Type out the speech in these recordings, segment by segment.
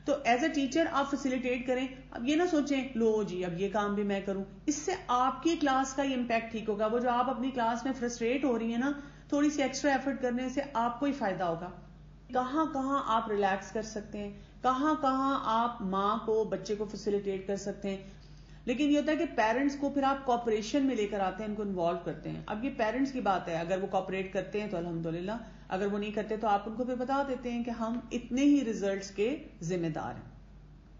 تو as a teacher آپ facilitate کریں. اب یہ نہ سوچیں لو جی اب یہ کام بھی میں کروں. اس سے آپ کی کلاس کا یہ امپیکٹ ٹھیک ہوگا. وہ جو آپ اپنی کلاس میں فرسٹریٹ ہو رہی ہیں نا, تھوڑی سی ایکسٹرا ایفرٹ کرنے سے آپ کو ہی فائدہ ہوگا. کہاں کہاں آپ ریلیکس کر سکتے ہیں, کہاں کہاں آپ ماں کو بچے کو فیسیلیٹیٹ کر سکتے ہیں. لیکن یہ ہوتا ہے کہ پیرنٹس کو پھر آپ کوآپریشن میں لے کر آتے ہیں, ان کو انوالو کرتے ہیں. اب یہ پیرنٹس کی بات ہے, اگر وہ کوآپریٹ کرتے ہیں تو الحمدللہ, اگر وہ نہیں کرتے تو آپ ان کو پھر بتا دیتے ہیں کہ ہم اتنے ہی ریزلٹس کے ذمہ دار ہیں.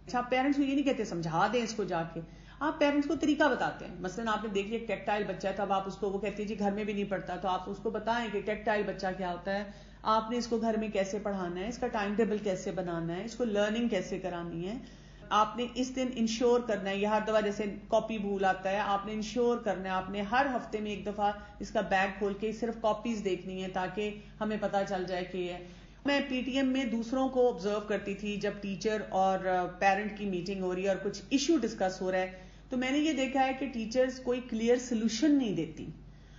اچھا, پیرنٹس کو یہ نہیں کہتے سمجھا دیں اس کو جا کے, آپ پیرنٹس کو طریقہ بتاتے ہیں. مثلا آپ نے دیکھ لیا ٹیکٹائل بچہ ہے, تو اب آپ اس کو, وہ کہتی ہے جی گھر میں بھی نہیں پڑھتا, تو آپ اس کو بتائیں کہ ٹیکٹائل بچہ کیا ہوتا ہے, آپ نے اس کو گھر میں کیسے پڑھانا ہے, اس کا ٹائم ٹیبل کیسے بنانا ہے, اس کو لرننگ کیسے کرانی ہے, آپ نے اس دن انشور کرنا ہے. یہ ہر دفعہ جیسے کاپی بھول آتا ہے, آپ نے انشور کرنا ہے, آپ نے ہر ہفتے میں ایک دفعہ اس کا بیگ کھول کے صرف کاپیز دیکھنی ہے تاکہ ہمیں پتا چل جائے کہ یہ ہے. میں پی ٹی ایم میں دوسروں کو آبزرو کرتی تھی, جب ٹیچر اور پیرنٹ کی میٹنگ ہو رہی ہے اور کچھ ایشو ڈسکس ہو رہا ہے, تو میں نے یہ دیکھا ہے کہ ٹیچرز کوئی کلیئر سولوشن نہیں دیتی,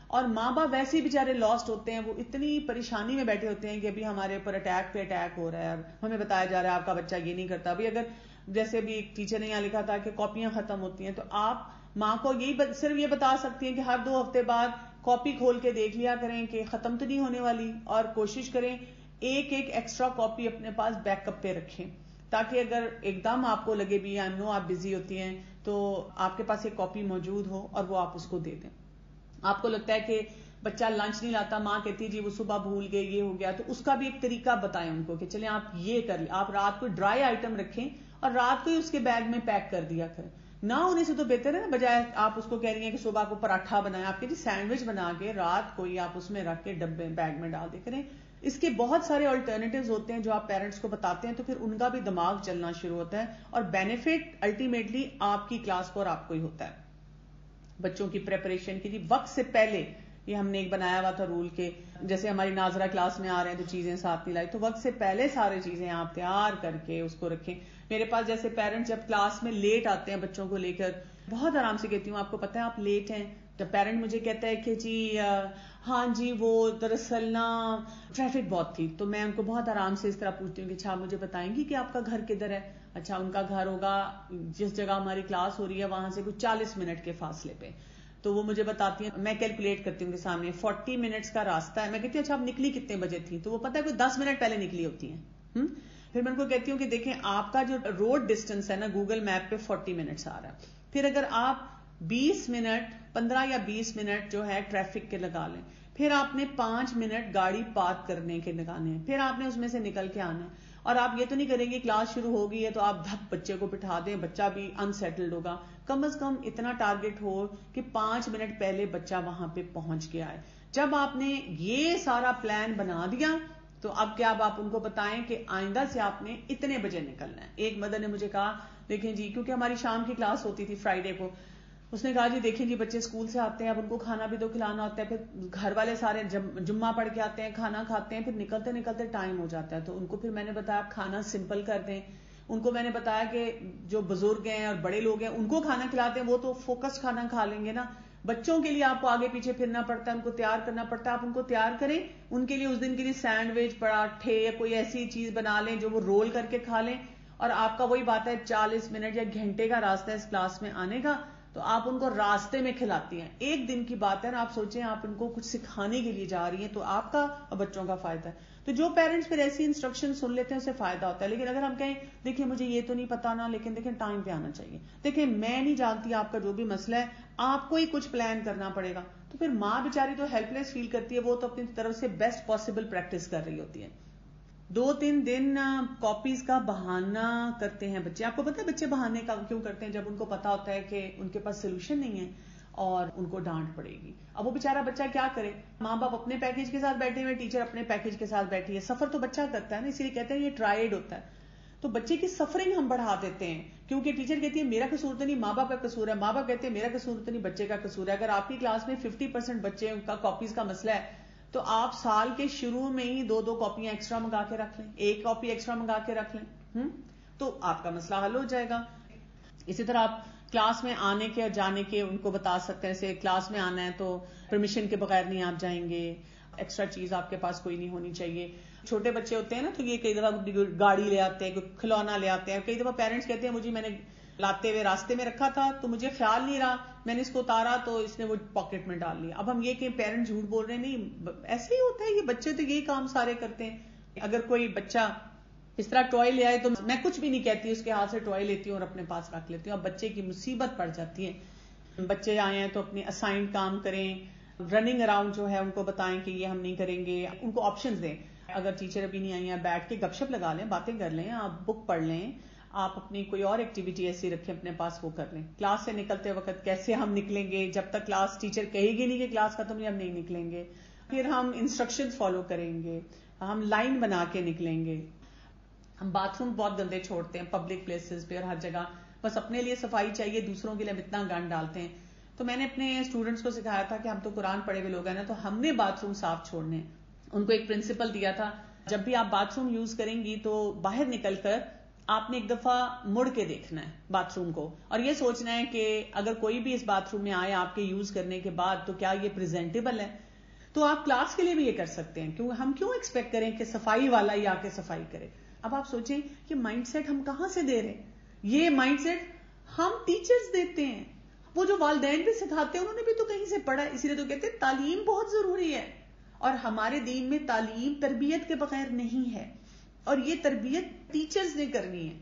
اور ماں باپ ویسے ہی بےچارے لاسٹ ہوتے ہیں. وہ اتنی پریشانی میں بیٹھے ہوتے ہیں کہ ابھی ہمارے اوپر اٹیک پہ اٹیک ہو رہا ہے, ہمیں بتایا جا رہا ہے آپ کا بچہ یہ نہیں کرتا. ابھی اگر جیسے بھی ایک ٹیچر نے یہاں لکھا تھا کہ کاپیاں ختم ہوتی ہیں, تو آپ ماں کو یہی صرف یہ بتا سکتی ہیں کہ ہر 2 ہفتے بعد کاپی کھول کے دیکھ لیا کریں کہ ختم تو نہیں ہونے والی, اور کوشش کریں ایک ایکسٹرا کاپی اپنے پاس بیک اپ پہ رکھیں, تاکہ اگر ایک دم آپ کو لگے بھی نو آپ بزی ہوتی ہیں تو آپ کے پاس ایک کاپی موجود ہو اور وہ آپ اس کو دے دیں. آپ کو لگتا ہے کہ بچہ لنچ نہیں لاتا, ماں کہتی جی وہ صبح بھول گئے, یہ ہو گیا, تو اس کا بھی ایک طریقہ بتائیں ان کو کہ چلیں آپ یہ کر لیں, آپ رات کو ڈرائی آئٹم رکھیں اور رات کو ہی اس کے بیگ میں پیک کر دیا کریں. نہ ہونے سے تو بہتر ہے نا, بجائے آپ اس کو کہہ رہی ہیں کہ صبح کو پراٹھا بنائیں, آپ کے جی سینڈوچ بنا کے رات کو ہی آپ اس میں رکھ کے ڈبے بیگ میں ڈال دے کریں. اس کے بہت سارے آلٹرنیٹیوز ہوتے ہیں جو آپ پیرنٹس کو بتاتے ہیں, تو پھر ان کا بھی دماغ چلنا شروع ہوتا ہے, اور بینیفٹ الٹیمیٹلی آپ کی کلاس کو اور آپ کو ہی ہوتا ہے. بچوں کی پریپریشن کے لیے وقت سے پہلے, یہ ہم نے ایک بنایا ہوا تھا رول کے, جیسے ہماری ناظرہ کلاس میں آ رہے ہیں تو چیزیں ساتھ نہیں لائی, تو وقت سے پہلے سارے چیزیں آپ تیار کر کے اس کو رکھیں. میرے پاس جیسے پیرنٹس جب کلاس میں لیٹ آتے ہیں بچوں کو لے کر, بہت آرام سے کہتی ہوں آپ کو پتا ہے آپ لیٹ ہیں, جب پیرنٹ مجھے کہتا ہے کہ جی ہاں جی وہ دراصل نا ٹریفک بہت تھی, تو میں ان کو بہت آرام سے اس طرح پوچھتی ہوں کہ اچھا مجھے بتائیں گی کہ آپ کا گھر کدھر ہے. اچھا, ان کا گھر ہوگا جس جگہ ہماری کلاس ہو رہی ہے وہاں سے کچھ 40 منٹ کے فاصلے پہ. تو وہ مجھے بتاتی ہیں, میں کیلکولیٹ کرتی ہوں کہ سامنے 40 منٹس کا راستہ ہے. میں کہتی ہوں اچھا آپ نکلی کتنے بجے تھی, تو وہ پتہ ہے کوئی 10 منٹ پہلے نکلی ہوتی ہیں. پھر میں ان کو کہتی ہوں کہ دیکھیں آپ کا جو روڈ ڈسٹینس ہے نا گوگل میپ پہ 40 منٹس آ رہا ہے, پھر اگر آپ 20 منٹ 15 یا 20 منٹ جو ہے ٹریفک کے لگا لیں, پھر آپ نے 5 منٹ گاڑی پارک کرنے کے لگانے ہیں, پھر آپ نے اس میں سے نکل کے آنا ہے. اور آپ یہ تو نہیں کریں گے کلاس شروع ہو گئی ہے تو آپ دھک بچے کو بٹھا دیں, بچہ بھی انسیٹلڈ ہوگا. کم از کم اتنا ٹارگٹ ہو کہ 5 منٹ پہلے بچہ وہاں پہ پہنچ گیا ہے. جب آپ نے یہ سارا پلان بنا دیا تو اب کیا اب آپ ان کو بتائیں کہ آئندہ سے آپ نے اتنے بجے نکلنا ہے. ایک مدر نے مجھے کہا دیکھیں جی, کیونکہ ہماری شام کی کلاس ہوتی تھی فرائیڈے کو, اس نے کہا جی دیکھیں جی بچے اسکول سے آتے ہیں, اب ان کو کھانا بھی تو کھلانا ہوتا ہے, پھر گھر والے سارے جمعہ پڑھ کے آتے ہیں, کھانا کھاتے ہیں, پھر نکلتے نکلتے ٹائم ہو جاتا ہے. تو ان کو پھر میں نے بتایا آپ کھانا سمپل کر دیں. ان کو میں نے بتایا کہ جو بزرگ ہیں اور بڑے لوگ ہیں ان کو کھانا کھلاتے ہیں, وہ تو فوکس کھانا کھا لیں گے نا. بچوں کے لیے آپ کو آگے پیچھے پھرنا پڑتا ہے, ان کو تیار کرنا پڑتا ہے. آپ ان کو تیار کریں, ان کے لیے اس دن کے لیے سینڈوچ پراٹھے یا کوئی ایسی چیز بنا لیں جو وہ رول کر کے کھا لیں, اور آپ کا وہی بات ہے 40 منٹ یا گھنٹے کا راستہ ہے اس کلاس میں آنے کا, تو آپ ان کو راستے میں کھلاتی ہیں. ایک دن کی بات ہے نا, آپ سوچیں آپ ان کو کچھ سکھانے کے لیے جا رہی ہیں, تو آپ کا اور بچوں کا فائدہ ہے. تو جو پیرنٹس پھر ایسی انسٹرکشن سن لیتے ہیں اسے فائدہ ہوتا ہے. لیکن اگر ہم کہیں دیکھیں مجھے یہ تو نہیں پتا نا, لیکن دیکھیں ٹائم پہ آنا چاہیے, دیکھیں میں نہیں جانتی آپ کا جو بھی مسئلہ ہے, آپ کو ہی کچھ پلان کرنا پڑے گا, تو پھر ماں بیچاری تو ہیلپ لیس فیل کرتی ہے, وہ تو اپنی طرف سے بیسٹ پاسبل پریکٹس کر رہی ہوتی ہے. 2-3 دن کاپیز کا بہانہ کرتے ہیں بچے. آپ کو پتا ہے بچے بہانے کا کیوں کرتے ہیں؟ جب ان کو پتا ہوتا ہے کہ ان کے پاس سولوشن نہیں ہے اور ان کو ڈانٹ پڑے گی. اب وہ بیچارہ بچہ کیا کرے, ماں باپ اپنے پیکج کے ساتھ بیٹھے ہوئے, ٹیچر اپنے پیکج کے ساتھ بیٹھی ہے. سفر تو بچہ کرتا ہے نا, اسی لیے کہتے ہیں یہ ٹرائیڈ ہوتا ہے. تو بچے کی سفرنگ ہم بڑھا دیتے ہیں, کیونکہ ٹیچر کہتی ہے میرا قصور تو نہیں, ماں باپ کا قصور ہے, ماں باپ کہتے ہیں میرا قصور تو نہیں, بچے کا قصور ہے. اگر آپ کی کلاس میں 50% بچے کا کاپیز کا مسئلہ ہے, تو آپ سال کے شروع میں ہی 2 کاپیاں ایکسٹرا منگا کے رکھ لیں, 1 کاپی ایکسٹرا منگا کے رکھ لیں, تو آپ کا مسئلہ حل ہو جائے گا. اسی طرح آپ کلاس میں آنے کے اور جانے کے ان کو بتا سکتے ہیں. جیسے کلاس میں آنا ہے تو پرمیشن کے بغیر نہیں آپ جائیں گے, ایکسٹرا چیز آپ کے پاس کوئی نہیں ہونی چاہیے. چھوٹے بچے ہوتے ہیں نا تو یہ کئی دفعہ گاڑی لے آتے ہیں, کوئی کھلونا لے آتے ہیں. کئی دفعہ پیرنٹس کہتے ہیں میں نے لاتے ہوئے راستے میں رکھا تھا تو مجھے خیال نہیں رہا, میں نے اس کو اتارا تو اس نے وہ پاکٹ میں ڈال لیا. اب ہم یہ کہ پیرنٹ جھوٹ بول رہے ہیں, نہیں ایسے ہی ہوتا ہے, یہ بچے تو یہی کام سارے کرتے ہیں. اگر کوئی بچہ اس طرح ٹوائے لے آئے تو میں کچھ بھی نہیں کہتی, اس کے ہاتھ سے ٹوائے لیتی ہوں اور اپنے پاس رکھ لیتی ہوں. اب بچے کی مصیبت پڑ جاتی ہے. بچے آئے ہیں تو اپنے اسائنڈ کام کریں, رننگ اراؤنڈ جو ہے ان کو بتائیں کہ یہ ہم نہیں کریں گے, ان کو آپشنز دیں. اگر ٹیچر ابھی نہیں آئی ہیں, بیٹھ کے گپ شپ لگا لیں, باتیں کر لیں, آپ بک پڑھ لیں, آپ اپنی کوئی اور ایکٹیویٹی ایسی رکھیں اپنے پاس, وہ کر لیں. کلاس سے نکلتے وقت کیسے ہم نکلیں گے, جب تک کلاس ٹیچر کہے گی نہیں کہ کلاس ختم ہوئی ہم نہیں نکلیں گے. پھر ہم انسٹرکشنز فالو کریں گے, ہم لائن بنا کے نکلیں گے. ہم باتھ روم بہت گندے چھوڑتے ہیں پبلک پلیسز پہ اور ہر جگہ, بس اپنے لیے صفائی چاہیے, دوسروں کے لیے ہم اتنا گند ڈالتے ہیں. تو میں نے اپنے اسٹوڈنٹس کو سکھایا تھا کہ ہم تو قرآن پڑھے ہوئے لوگ ہیں نا, تو ہم نے باتھ روم صاف چھوڑنے ہیں. ان کو ایک پرنسپل دیا تھا, جب بھی آپ باتھ روم یوز کریں گی تو باہر نکل کر آپ نے ایک دفعہ مڑ کے دیکھنا ہے باتھ روم کو, اور یہ سوچنا ہے کہ اگر کوئی بھی اس باتھ روم میں آئے آپ کے یوز کرنے کے بعد تو کیا یہ پریزنٹیبل ہے. تو آپ کلاس کے لیے بھی یہ کر سکتے ہیں, ہم کیوں ایکسپیکٹ کریں کہ صفائی والا ہی آ کے صفائی کرے. اب آپ سوچیں کہ مائنڈ سیٹ ہم کہاں سے دے رہے ہیں, یہ مائنڈ سیٹ ہم ٹیچرز دیتے ہیں. وہ جو والدین بھی سکھاتے ہیں انہوں نے بھی تو کہیں سے پڑھا, اسی لیے تو کہتے ہیں تعلیم بہت ضروری ہے, اور ہمارے دین میں تعلیم تربیت کے بغیر نہیں ہے, اور یہ تربیت ٹیچرز نے کرنی ہے.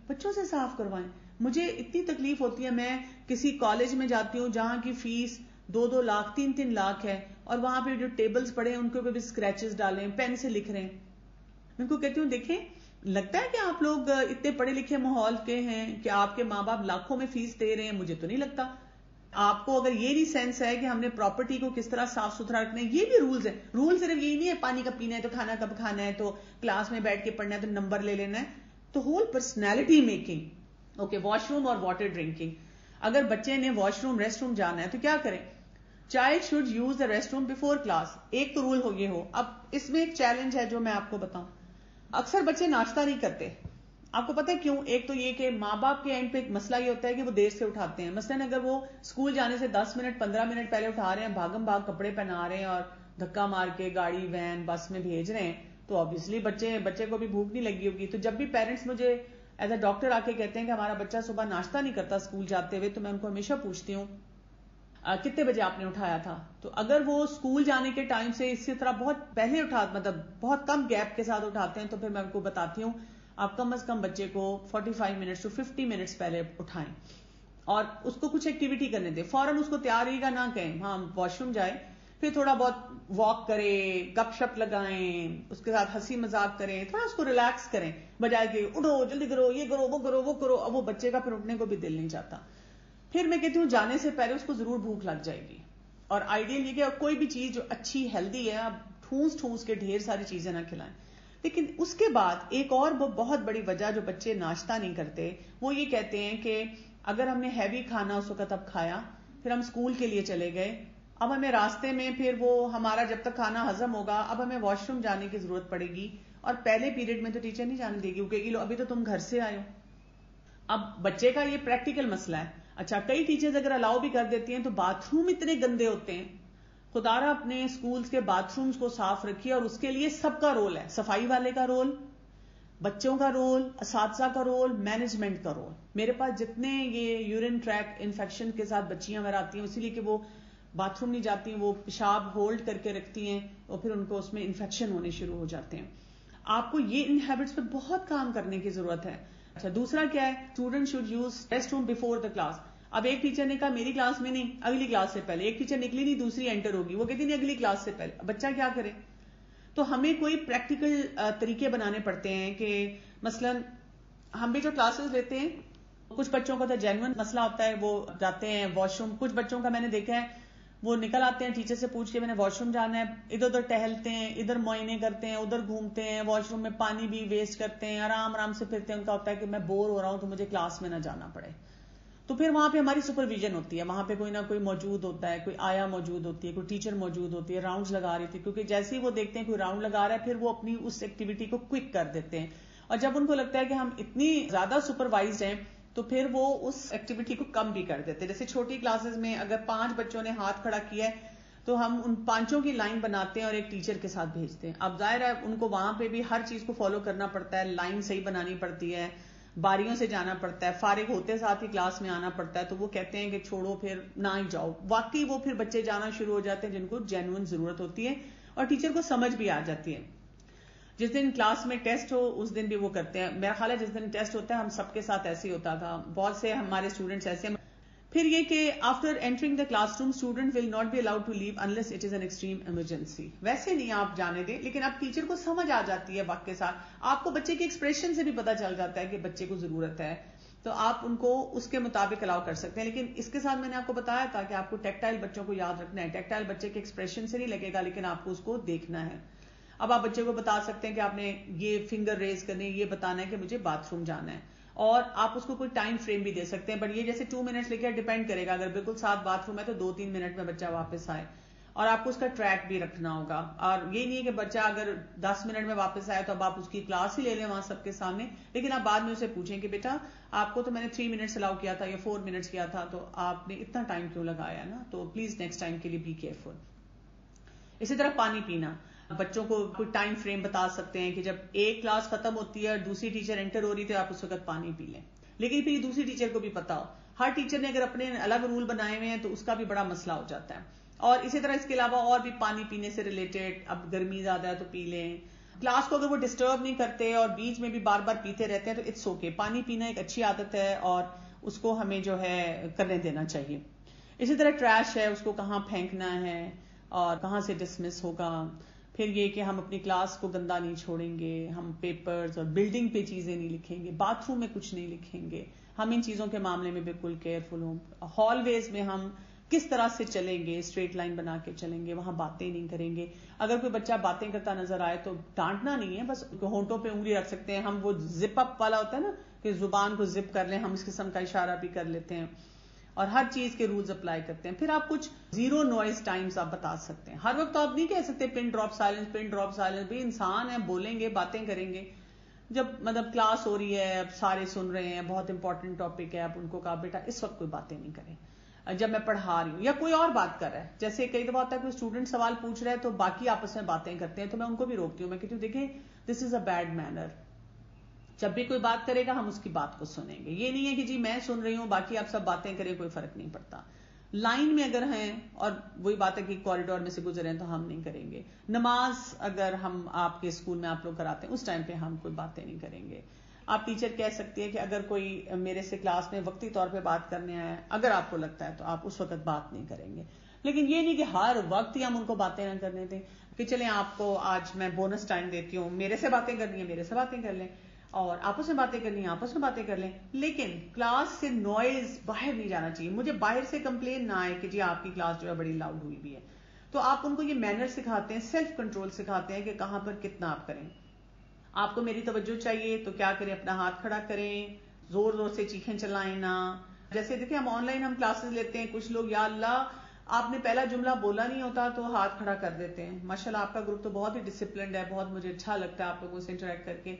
بچوں سے صاف کروائیں. مجھے اتنی تکلیف ہوتی ہے, میں کسی کالج میں جاتی ہوں جہاں کی فیس 2-2 لاکھ 3-3 لاکھ ہے, اور وہاں پہ جو ٹیبلز پڑے ہیں ان کے اوپر بھی اسکریچز ڈالیں, پین سے لکھ رہے ہیں. میں کو کہتی ہوں دیکھیں, لگتا ہے کہ آپ لوگ اتنے پڑھے لکھے ماحول کے ہیں کہ آپ کے ماں باپ لاکھوں میں فیس دے رہے ہیں, مجھے تو نہیں لگتا. آپ کو اگر یہ نہیں سینس ہے کہ ہم نے پراپرٹی کو کس طرح صاف ستھرا رکھنا ہے, یہ بھی رولز ہیں. رول صرف یہی نہیں ہے پانی کب پینا ہے تو کھانا کب کھانا ہے تو کلاس میں بیٹھ کے پڑھنا ہے تو نمبر لے لینا ہے. تو whole personality making, okay, wash room اور واٹر ڈرنکنگ. اگر بچے نے واش روم ریسٹ روم جانا ہے تو کیا کریں, child should use the rest room before class. ایک تو رول ہو یہ ہو. اب اس میں ایک چیلنج ہے جو میں آپ کو بتاؤں, اکثر بچے ناشتہ نہیں کرتے. آپ کو پتہ ہے کیوں؟ ایک تو یہ کہ ماں باپ کے اینڈ پہ ایک مسئلہ یہ ہوتا ہے کہ وہ دیر سے اٹھاتے ہیں. مثلاً اگر وہ اسکول جانے سے 10 منٹ 15 منٹ پہلے اٹھا رہے ہیں, بھاگم بھاگ کپڑے پہنا رہے ہیں اور دھکا مار کے گاڑی وین بس میں بھیج رہے ہیں, تو obviously بچے کو بھی بھوک نہیں لگی ہوگی. تو جب بھی پیرنٹس مجھے ایز اے ڈاکٹر آ کے کہتے ہیں کہ ہمارا بچہ صبح ناشتہ نہیں کرتا اسکول جاتے ہوئے, تو میں ان کو ہمیشہ پوچھتی ہوں کتنے بجے آپ نے اٹھایا تھا. تو اگر وہ اسکول جانے کے ٹائم سے اسی طرح بہت پہلے مطلب بہت کم گیپ کے ساتھ اٹھاتے ہیں, تو پھر میں ان کو بتاتی ہوں آپ کم از کم بچے کو 45 منٹس to 50 منٹس پہلے اٹھائیں اور اس کو کچھ ایکٹیویٹی کرنے دیں. فوراً اس کو تیار ہی گا نہ کہیں ہاں واش روم جائے, پھر تھوڑا بہت واک کرے, گپ شپ لگائیں, اس کے ساتھ ہنسی مذاق کریں, تھوڑا اس کو ریلیکس کریں, بجائے کہ اٹھو جلدی کرو, یہ کرو وہ کرو وہ کرو. اب وہ بچے کا پھر اٹھنے کو بھی دل نہیں چاہتا. پھر میں کہتی ہوں جانے سے پہلے اس کو ضرور بھوک لگ جائے گی, اور آئیڈیل یہ کہ کوئی بھی چیز جو اچھی ہیلدی ہے آپ ٹھونس کے ڈھیر ساری چیزیں نہ کھلائیں. لیکن اس کے بعد ایک اور بہت بڑی وجہ جو بچے ناشتہ نہیں کرتے, وہ یہ کہتے ہیں کہ اگر ہم نے ہیوی کھانا اس وقت اب کھایا, پھر ہم اسکول کے لیے چلے گئے, اب ہمیں راستے میں پھر وہ ہمارا جب تک کھانا ہضم ہوگا اب ہمیں واش روم جانے کی ضرورت پڑے گی, اور پہلے پیریڈ میں تو ٹیچر نہیں جانے دے گی, وہ کہے گی لو ابھی تو تم گھر سے آئے ہو. اب بچے کا یہ پریکٹیکل مسئلہ ہے. اچھا, کئی ٹیچرز اگر الاؤ بھی کر دیتی ہیں تو باتھ روم اتنے گندے ہوتے ہیں. خدارا اپنے اسکولز کے باتھ رومز کو صاف رکھیے, اور اس کے لیے سب کا رول ہے, صفائی والے کا رول, بچوں کا رول, اساتذہ کا رول, مینجمنٹ کا رول. میرے پاس جتنے یہ یورین ٹریک انفیکشن کے ساتھ بچیاں وغیرہ آتی ہیں, اسی لیے کہ وہ باتھ روم نہیں جاتی ہیں, وہ پیشاب ہولڈ کر کے رکھتی ہیں اور پھر ان کو اس میں انفیکشن ہونے شروع ہو جاتے ہیں. آپ کو یہ ان ہیبٹس پہ بہت کام کرنے کی ضرورت ہے. اچھا, دوسرا کیا ہے, student should use rest room before the class. اب ایک ٹیچر نے کہا میری کلاس میں نہیں, اگلی کلاس سے پہلے. ایک ٹیچر نکلی نہیں, دوسری انٹر ہوگی, وہ کہتی نہیں اگلی کلاس سے پہلے. بچہ کیا کرے؟ تو ہمیں کوئی پریکٹیکل طریقے بنانے پڑتے ہیں کہ مثلا ہم بھی جو کلاسز لیتے ہیں, کچھ بچوں کا تو جینوئن مسئلہ ہوتا ہے, وہ جاتے ہیں واش روم. کچھ بچوں کا میں نے دیکھا ہے وہ نکل آتے ہیں ٹیچر سے پوچھ کے میں نے واش روم جانا ہے, ادھر ادھر ٹہلتے ہیں, ادھر معائنے کرتے ہیں, ادھر گھومتے ہیں, واش روم میں پانی بھی ویسٹ کرتے ہیں, آرام سے پھرتے ہیں. ان کا ہوتا ہے کہ میں بور ہو رہا ہوں تو مجھے کلاس میں نہ جانا پڑے. تو پھر وہاں پہ ہماری سپرویژن ہوتی ہے, وہاں پہ کوئی نہ کوئی موجود ہوتا ہے, کوئی آیا موجود ہوتی ہے, کوئی ٹیچر موجود ہوتی ہے, راؤنڈز لگا رہی تھی, کیونکہ جیسے ہی وہ دیکھتے ہیں کوئی راؤنڈ لگا رہا ہے پھر وہ اپنی اس ایکٹیویٹی کو کوئک کر دیتے ہیں. اور جب ان کو لگتا ہے کہ ہم اتنی زیادہ سپروائزڈ ہیں تو پھر وہ اس ایکٹیویٹی کو کم بھی کر دیتے ہیں. جیسے چھوٹی کلاسز میں اگر 5 بچوں نے ہاتھ کھڑا کیا ہے تو ہم ان 5 کی لائن بناتے ہیں اور ایک ٹیچر کے ساتھ بھیجتے ہیں. اب ظاہر ہے ان کو وہاں پہ بھی ہر چیز کو فالو کرنا پڑتا ہے, لائن صحیح بنانی پڑتی ہے, باریوں سے جانا پڑتا ہے, فارغ ہوتے ساتھ ہی کلاس میں آنا پڑتا ہے. تو وہ کہتے ہیں کہ چھوڑو پھر نہ ہی جاؤ. واقعی وہ پھر بچے جانا شروع ہو جاتے ہیں جن کو جینوئن ضرورت ہوتی ہے اور ٹیچر کو سمجھ بھی آ جاتی ہے. جس دن کلاس میں ٹیسٹ ہو اس دن بھی وہ کرتے ہیں. میرا خیال ہے جس دن ٹیسٹ ہوتا ہے ہم سب کے ساتھ ایسے ہی ہوتا تھا, بہت سے ہمارے اسٹوڈنٹس ایسے ہیں. پھر یہ کہ after entering the classroom student will not be allowed to leave unless it is an extreme emergency. ویسے نہیں آپ جانے دیں, لیکن اب ٹیچر کو سمجھ آ جاتی ہے وقت کے ساتھ. آپ کو بچے کے ایکسپریشن سے بھی پتا چل جاتا ہے کہ بچے کو ضرورت ہے, تو آپ ان کو اس کے مطابق الاؤ کر سکتے ہیں. لیکن اس کے ساتھ میں نے آپ کو بتایا تھا کہ آپ کو ٹیکٹائل بچوں کو یاد رکھنا ہے. ٹیکٹائل بچے کے ایکسپریشن سے نہیں لگے گا, لیکن آپ کو اس کو دیکھنا ہے. اب آپ بچے کو بتا سکتے ہیں کہ آپ نے یہ فنگر ریز کرنی, یہ بتانا ہے کہ مجھے باتھ روم جانا ہے, اور آپ اس کو کوئی ٹائم فریم بھی دے سکتے ہیں. بٹ یہ جیسے 2 منٹس لے کے ڈیپینڈ کرے گا, اگر بالکل ساتھ باتھ روم ہے تو 2-3 منٹ میں بچہ واپس آئے, اور آپ کو اس کا ٹریک بھی رکھنا ہوگا. اور یہ نہیں ہے کہ بچہ اگر 10 منٹ میں واپس آئے تو اب آپ اس کی کلاس ہی لے لیں وہاں سب کے سامنے, لیکن آپ بعد میں اسے پوچھیں کہ بیٹا آپ کو تو میں نے 3 منٹس الاؤ کیا تھا یا 4 منٹس کیا تھا, تو آپ نے اتنا ٹائم کیوں لگایا نا, تو پلیز نیکسٹ ٹائم کے لیے بی کیئرفل. اسی طرح پانی پینا, بچوں کو کوئی ٹائم فریم بتا سکتے ہیں کہ جب ایک کلاس ختم ہوتی ہے اور دوسری ٹیچر انٹر ہو رہی تو آپ اس وقت پانی پی لیں. لیکن پھر دوسری ٹیچر کو بھی پتا ہو. ہر ٹیچر نے اگر اپنے الگ رول بنائے ہوئے ہیں تو اس کا بھی بڑا مسئلہ ہو جاتا ہے. اور اسی طرح اس کے علاوہ اور بھی پانی پینے سے ریلیٹڈ, اب گرمی زیادہ ہے تو پی لیں. کلاس کو اگر وہ ڈسٹرب نہیں کرتے اور بیچ میں بھی بار بار پیتے رہتے ہیں تو اٹس اوکے. پانی پینا ایک اچھی عادت ہے اور اس کو ہمیں جو ہے کرنے دینا چاہیے. اسی طرح ٹریش ہے, اس کو کہاں پھینکنا ہے اور کہاں سے ڈسمس ہوگا. پھر یہ کہ ہم اپنی کلاس کو گندا نہیں چھوڑیں گے, ہم پیپرز اور بلڈنگ پہ چیزیں نہیں لکھیں گے, باتھ روم میں کچھ نہیں لکھیں گے. ہم ان چیزوں کے معاملے میں بالکل کیئرفل ہوں. ہال ویز میں ہم کس طرح سے چلیں گے, اسٹریٹ لائن بنا کے چلیں گے, وہاں باتیں نہیں کریں گے. اگر کوئی بچہ باتیں کرتا نظر آئے تو ڈانٹنا نہیں ہے, بس ہونٹوں پہ انگلی رکھ سکتے ہیں. ہم وہ زپ اپ والا ہوتا ہے نا کہ زبان کو زپ کر لیں, ہم اس قسم کا اشارہ بھی کر لیتے ہیں اور ہر چیز کے رولز اپلائی کرتے ہیں. پھر آپ کچھ 0 نوائز ٹائمز آپ بتا سکتے ہیں. ہر وقت تو آپ نہیں کہہ سکتے pin drop silence, pin drop silence. بھی انسان ہے, بولیں گے, باتیں کریں گے. جب مطلب کلاس ہو رہی ہے, اب سارے سن رہے ہیں, بہت امپورٹنٹ ٹاپک ہے, آپ ان کو کہا بیٹا اس وقت کوئی باتیں نہیں کریں. جب میں پڑھا رہی ہوں یا کوئی اور بات کر رہا ہے, جیسے کئی دفعہ ہوتا ہے کوئی اسٹوڈنٹ سوال پوچھ رہا ہے تو باقی آپس میں باتیں کرتے ہیں, تو میں ان کو بھی روکتی ہوں. میں کہتی ہوں دیکھیں دس از اے بیڈ مینر. جب بھی کوئی بات کرے گا ہم اس کی بات کو سنیں گے. یہ نہیں ہے کہ جی میں سن رہی ہوں باقی آپ سب باتیں کریں, کوئی فرق نہیں پڑتا. لائن میں اگر ہیں اور وہی بات ہے کہ کوریڈور میں سے گزرے ہیں تو ہم نہیں کریں گے. نماز اگر ہم آپ کے اسکول میں آپ لوگ کراتے ہیں اس ٹائم پہ ہم کوئی باتیں نہیں کریں گے. آپ ٹیچر کہہ سکتی ہیں کہ اگر کوئی میرے سے کلاس میں وقتی طور پہ بات کرنے آئے, اگر آپ کو لگتا ہے تو آپ اس وقت بات نہیں کریں گے. لیکن یہ نہیں کہ ہر وقت ہی ہم ان کو باتیں نہ کرنے دیں کہ چلیں آپ کو آج میں بونس ٹائم دیتی ہوں, میرے سے باتیں کرنی ہے میرے سے باتیں کر لیں, اور آپس میں باتیں کرنی ہے آپس میں باتیں کر لیں. لیکن کلاس سے نوائز باہر نہیں جانا چاہیے. مجھے باہر سے کمپلین نہ آئے کہ جی آپ کی کلاس جو ہے بڑی لاؤڈ ہوئی بھی ہے. تو آپ ان کو یہ مینر سکھاتے ہیں, سیلف کنٹرول سکھاتے ہیں کہ کہاں پر کتنا آپ کریں. آپ کو میری توجہ چاہیے تو کیا کریں, اپنا ہاتھ کھڑا کریں, زور زور سے چیخیں چلائیں نہ. جیسے دیکھیں ہم آن لائن ہم کلاسز لیتے ہیں, کچھ لوگ یا اللہ آپ نے پہلا جملہ بولا نہیں ہوتا تو ہاتھ کھڑا کر دیتے ہیں. ماشاءاللہ آپ کا گروپ تو بہت ہی ڈسپلنڈ ہے, بہت مجھے اچھا لگتا ہے آپ لوگوں سے انٹریکٹ کر کے.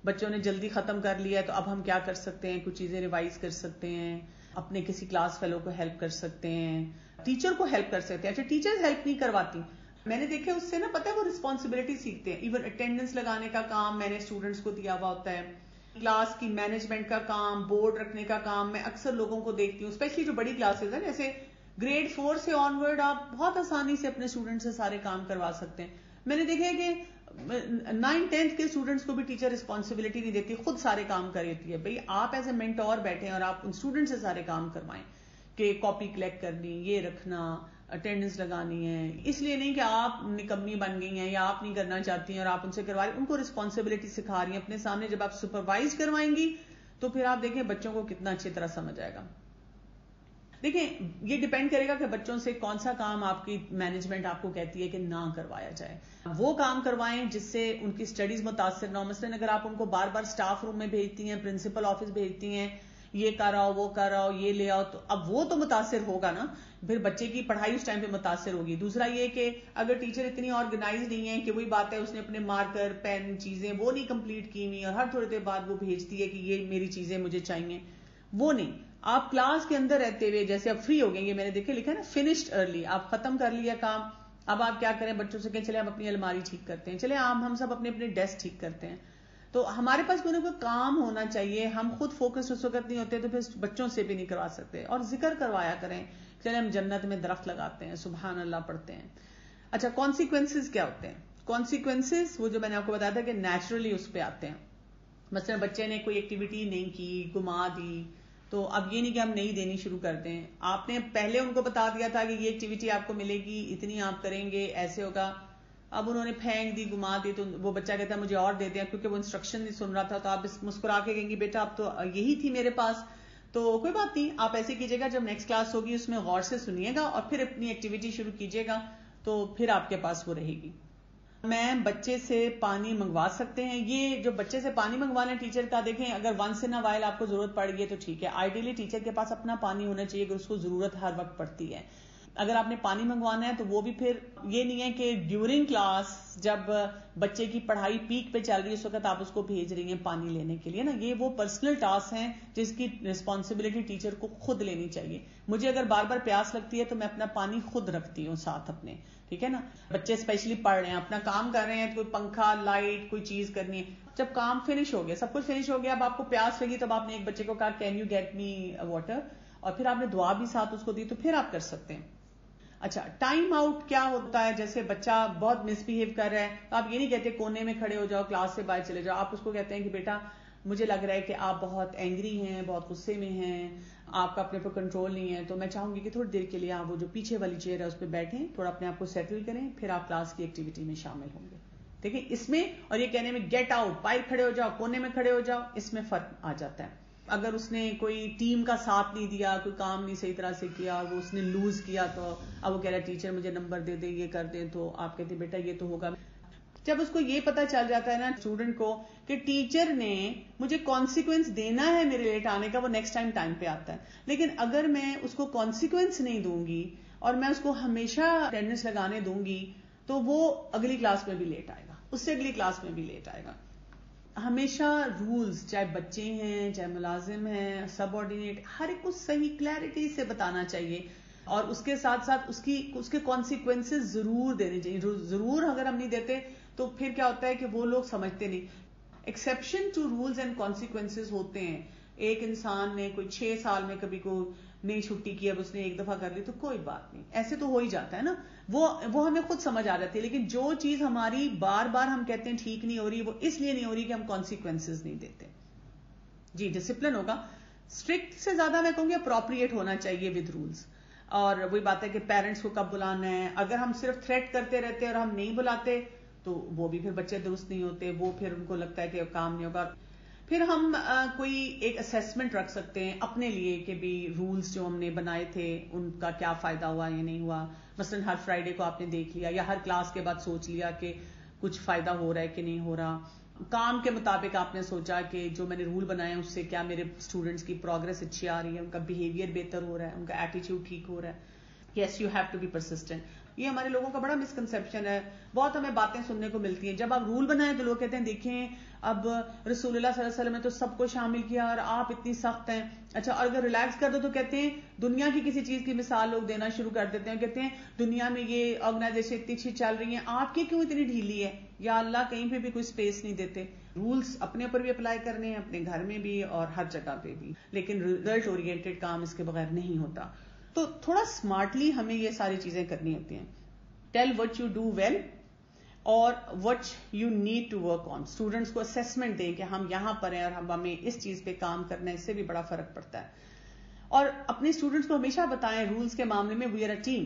بچوں نے جلدی ختم کر لیا ہے تو اب ہم کیا کر سکتے ہیں, کچھ چیزیں ریوائز کر سکتے ہیں, اپنے کسی کلاس فیلو کو ہیلپ کر سکتے ہیں, ٹیچر کو ہیلپ کر سکتے ہیں. اچھا ٹیچر ہیلپ نہیں کرواتی, میں نے دیکھا اس سے نا پتہ ہے وہ رسپانسبلٹی سیکھتے ہیں. ایون اٹینڈنس لگانے کا کام میں نے اسٹوڈنٹس کو دیا ہوا ہوتا ہے, کلاس کی مینجمنٹ کا کام, بورڈ رکھنے کا کام میں اکثر لوگوں کو دیکھتی ہوں, اسپیشلی جو بڑی کلاسز ہیں جیسے گریڈ 4 سے آن ورڈ آپ بہت آسانی سے اپنے اسٹوڈنٹ سے سارے کام کروا سکتے ہیں. میں نے دیکھا ہے کہ 9th-10th کے اسٹوڈنٹس کو بھی ٹیچر رسپانسبلٹی نہیں دیتی, خود سارے کام کر دیتی ہے. بھئی آپ ایز اے مینٹور بیٹھے اور آپ ان اسٹوڈنٹ سے سارے کام کروائیں کہ کاپی کلیکٹ کرنی, یہ رکھنا, اٹینڈنس لگانی ہے. اس لیے نہیں کہ آپ نکمی بن گئی ہیں یا آپ نہیں کرنا چاہتی ہیں اور آپ ان سے کروا رہی ہیں, ان کو رسپانسبلٹی سکھا رہی ہیں اپنے سامنے. جب آپ سپروائز کروائیں گی تو پھر آپ دیکھیں بچوں کو کتنا اچھی طرح سمجھ آئے گا. دیکھیں یہ ڈیپینڈ کرے گا کہ بچوں سے کون سا کام آپ کی مینجمنٹ آپ کو کہتی ہے کہ نہ کروایا جائے. وہ کام کروائیں جس سے ان کی اسٹڈیز متاثر نہ ہو. مثلاً اگر آپ ان کو بار بار اسٹاف روم میں بھیجتی ہیں, پرنسپل آفس بھیجتی ہیں, یہ کر آؤ وہ کر آؤ یہ لے آؤ, تو اب وہ تو متاثر ہوگا نا, پھر بچے کی پڑھائی اس ٹائم پہ متاثر ہوگی. دوسرا یہ کہ اگر ٹیچر اتنی آرگنائز نہیں ہے کہ وہی بات ہے اس نے اپنے مارکر پین چیزیں وہ نہیں کمپلیٹ کی ہوئی اور ہر تھوڑی دیر بعد وہ بھیجتی ہے کہ یہ میری چیزیں مجھے چاہیے, وہ نہیں. آپ کلاس کے اندر رہتے ہوئے جیسے اب فری ہو گئے, یہ میں نے دیکھے لکھا ہے نا فنشڈ ارلی, آپ ختم کر لیا کام, اب آپ کیا کریں, بچوں سے کہیں چلے ہم اپنی الماری ٹھیک کرتے ہیں, چلے ہم سب اپنے اپنے ڈیسک ٹھیک کرتے ہیں. تو ہمارے پاس کوئی نہ کوئی کام ہونا چاہیے, ہم خود فوکس اس وقت نہیں ہوتے تو پھر بچوں سے بھی نہیں کروا سکتے. اور ذکر کروایا کریں, چلے ہم جنت میں درخت لگاتے ہیں, سبحان اللہ پڑھتے ہیں. اچھا, کانسیکوینسز کیا ہوتے ہیں؟ کانسیکوینسز وہ جو میں نے آپ کو بتایا تھا کہ نیچرلی اس پہ آتے ہیں. مثلا بچے نے کوئی ایکٹیویٹی نہیں کی, گما دی, تو اب یہ نہیں کہ ہم نہیں دینی شروع کر دیں. آپ نے پہلے ان کو بتا دیا تھا کہ یہ ایکٹیویٹی آپ کو ملے گی, اتنی آپ کریں گے, ایسے ہوگا. اب انہوں نے پھینک دی, گما دی, تو وہ بچہ کہتا ہے مجھے اور دے دیں, کیونکہ وہ انسٹرکشن نہیں سن رہا تھا. تو آپ مسکرا کے کہیں گے بیٹا اب تو یہی تھی میرے پاس, تو کوئی بات نہیں, آپ ایسے کیجیے گا, جب نیکسٹ کلاس ہوگی اس میں غور سے سنیے گا اور پھر اپنی ایکٹیویٹی شروع کیجیے گا, تو پھر آپ کے پاس وہ رہے گی. میں بچے سے پانی منگوا سکتے ہیں, یہ جو بچے سے پانی منگوانا ہے ٹیچر کا, دیکھیں اگر ونس ان اے وائل آپ کو ضرورت پڑ گئی ہے تو ٹھیک ہے. آئیڈیلی ٹیچر کے پاس اپنا پانی ہونا چاہیے کہ اس کو ضرورت ہر وقت پڑتی ہے. اگر آپ نے پانی منگوانا ہے تو وہ بھی پھر یہ نہیں ہے کہ ڈیورنگ کلاس جب بچے کی پڑھائی پیک پہ چل رہی ہے اس وقت آپ اس کو بھیج رہی ہیں پانی لینے کے لیے نا. یہ وہ پرسنل ٹاسک ہیں جس کی رسپانسبلٹی ٹیچر کو خود لینی چاہیے. مجھے اگر بار بار پیاس لگتی ہے تو میں اپنا پانی خود رکھتی ہوں ساتھ اپنے, ٹھیک ہے نا. بچے اسپیشلی پڑھ رہے ہیں, اپنا کام کر رہے ہیں, کوئی پنکھا لائٹ کوئی چیز کرنی ہے, جب کام فنش ہو گیا, سب کچھ فنش ہو گیا, اب آپ کو پیاس لگی, تب آپ نے ایک بچے کو کہا can you get me water, اور پھر آپ نے دعا بھی ساتھ اس کو دی, تو پھر آپ کر سکتے ہیں. اچھا, ٹائم آؤٹ کیا ہوتا ہے؟ جیسے بچہ بہت مس بہیو کر رہا ہے تو آپ یہ نہیں کہتے کونے میں کھڑے ہو جاؤ, کلاس سے باہر چلے جاؤ. آپ اس کو کہتے ہیں کہ بیٹا مجھے لگ رہا ہے کہ آپ بہت اینگری ہیں, بہت غصے میں ہیں, آپ کا اپنے پر کنٹرول نہیں ہے, تو میں چاہوں گی کہ تھوڑی دیر کے لیے آپ وہ جو پیچھے والی چیئر ہے اس پہ بیٹھیں, تھوڑا اپنے آپ کو سیٹل کریں, پھر آپ کلاس کی ایکٹیویٹی میں شامل ہوں گے. دیکھیں اس میں اور یہ کہنے میں گیٹ آؤٹ, باہر کھڑے ہو جاؤ, کونے میں کھڑے ہو جاؤ, اس میں فرق آ جاتا ہے. اگر اس نے کوئی ٹیم کا ساتھ نہیں دیا, کوئی کام نہیں صحیح طرح سے کیا, وہ اس نے لوز کیا, تو اب وہ کہہ رہا ہے ٹیچر مجھے نمبر دے دیں, یہ کر دیں, تو آپ کہتے ہیں بیٹا یہ تو ہوگا. جب اس کو یہ پتا چل جاتا ہے نا اسٹوڈنٹ کو کہ ٹیچر نے مجھے کانسیکوینس دینا ہے میرے لیٹ آنے کا, وہ نیکسٹ ٹائم پہ آتا ہے. لیکن اگر میں اس کو کانسیکوینس نہیں دوں گی اور میں اس کو ہمیشہ اٹینڈنس لگانے دوں گی تو وہ اگلی کلاس میں بھی لیٹ آئے گا, اس سے اگلی کلاس میں بھی لیٹ آئے گا. ہمیشہ رولز, چاہے بچے ہیں چاہے ملازم ہیں, سب آرڈینیٹ, ہر ایک کو صحیح کلیئرٹی سے بتانا چاہیے, اور اس کے ساتھ ساتھ اس کے کانسیکوینسز ضرور دینے چاہیے. ضرور اگر ہم نہیں دیتے تو پھر کیا ہوتا ہے کہ وہ لوگ سمجھتے نہیں. Exception to rules and consequences ہوتے ہیں. ایک انسان نے کوئی 6 سال میں کبھی کو نہیں چھٹی کی, اب اس نے ایک دفعہ کر لی تو کوئی بات نہیں, ایسے تو ہو ہی جاتا ہے نا, وہ ہمیں خود سمجھ آ جاتی ہے. لیکن جو چیز ہماری بار بار ہم کہتے ہیں ٹھیک نہیں ہو رہی, وہ اس لیے نہیں ہو رہی کہ ہم کانسیکوینسز نہیں دیتے. جی ڈسپلن ہوگا, اسٹرکٹ سے زیادہ میں کہوں گی اپروپریٹ ہونا چاہیے ود رولز. اور وہی بات ہے کہ پیرنٹس کو کب بلانا ہے. اگر ہم صرف تھریٹ کرتے رہتے اور ہم نہیں بلاتے تو وہ بھی پھر بچے درست نہیں ہوتے, وہ پھر ان کو لگتا ہے کہ کام نہیں ہوگا. پھر ہم کوئی ایک اسیسمنٹ رکھ سکتے ہیں اپنے لیے کہ بھی رولز جو ہم نے بنائے تھے ان کا کیا فائدہ ہوا یا نہیں ہوا. مثلا ہر فرائیڈے کو آپ نے دیکھ لیا یا ہر کلاس کے بعد سوچ لیا کہ کچھ فائدہ ہو رہا ہے کہ نہیں ہو رہا. کام کے مطابق آپ نے سوچا کہ جو میں نے رول بنایا اس سے کیا میرے اسٹوڈنٹس کی پروگرس اچھی آ رہی ہے, ان کا بیہیویئر بہتر ہو رہا ہے, ان کا ایٹیٹیوڈ ٹھیک ہو رہا ہے. Yes you have to be persistent. یہ ہمارے لوگوں کا بڑا مسکنسپشن ہے. بہت ہمیں باتیں سننے کو ملتی ہیں, جب آپ رول بنائیں تو لوگ کہتے ہیں دیکھیں اب رسول اللہ صلی اللہ علیہ وسلم نے تو سب کو شامل کیا اور آپ اتنی سخت ہیں. اچھا, اور اگر ریلیکس کر دو تو کہتے ہیں دنیا کی کسی چیز کی مثال لوگ دینا شروع کر دیتے ہیں, کہتے ہیں دنیا میں یہ آرگنائزیشن اتنی اچھی چل رہی ہیں, آپ کی کیوں اتنی ڈھیلی ہے. یا اللہ کہیں پہ بھی کوئی اسپیس نہیں دیتے. رولز اپنے اوپر بھی اپلائی کرنے ہیں, اپنے گھر میں بھی اور ہر جگہ پہ بھی, لیکن ریزلٹ اورینٹڈ کام اس کے بغیر نہیں ہوتا. تو تھوڑا اسمارٹلی ہمیں یہ ساری چیزیں کرنی ہوتی ہیں. Tell what you do well اور what you need to work on. Students کو اسیسمنٹ دیں کہ ہم یہاں پر ہیں اور ہمیں اس چیز پہ کام کرنا ہے, اس سے بھی بڑا فرق پڑتا ہے. اور اپنے اسٹوڈنٹس کو ہمیشہ بتائیں رولز کے معاملے میں وی آر اے ٹیم.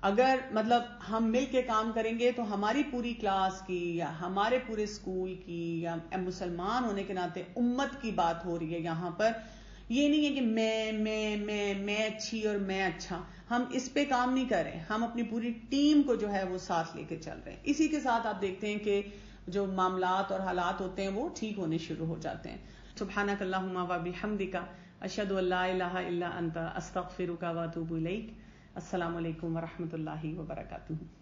اگر مطلب ہم مل کے کام کریں گے تو ہماری پوری کلاس کی یا ہمارے پورے اسکول کی یا مسلمان ہونے کے ناطے امت کی بات ہو رہی ہے یہاں پر. یہ نہیں ہے کہ میں اچھی اور میں اچھا, ہم اس پہ کام نہیں کر رہے, ہم اپنی پوری ٹیم کو جو ہے وہ ساتھ لے کے چل رہے ہیں. اسی کے ساتھ آپ دیکھتے ہیں کہ جو معاملات اور حالات ہوتے ہیں وہ ٹھیک ہونے شروع ہو جاتے ہیں. سبحانک اللہم و بحمدک اشہد ان لا الہ الا انت استغفرک و اتوب الیک. السلام علیکم ورحمۃ اللہ وبرکاتہ.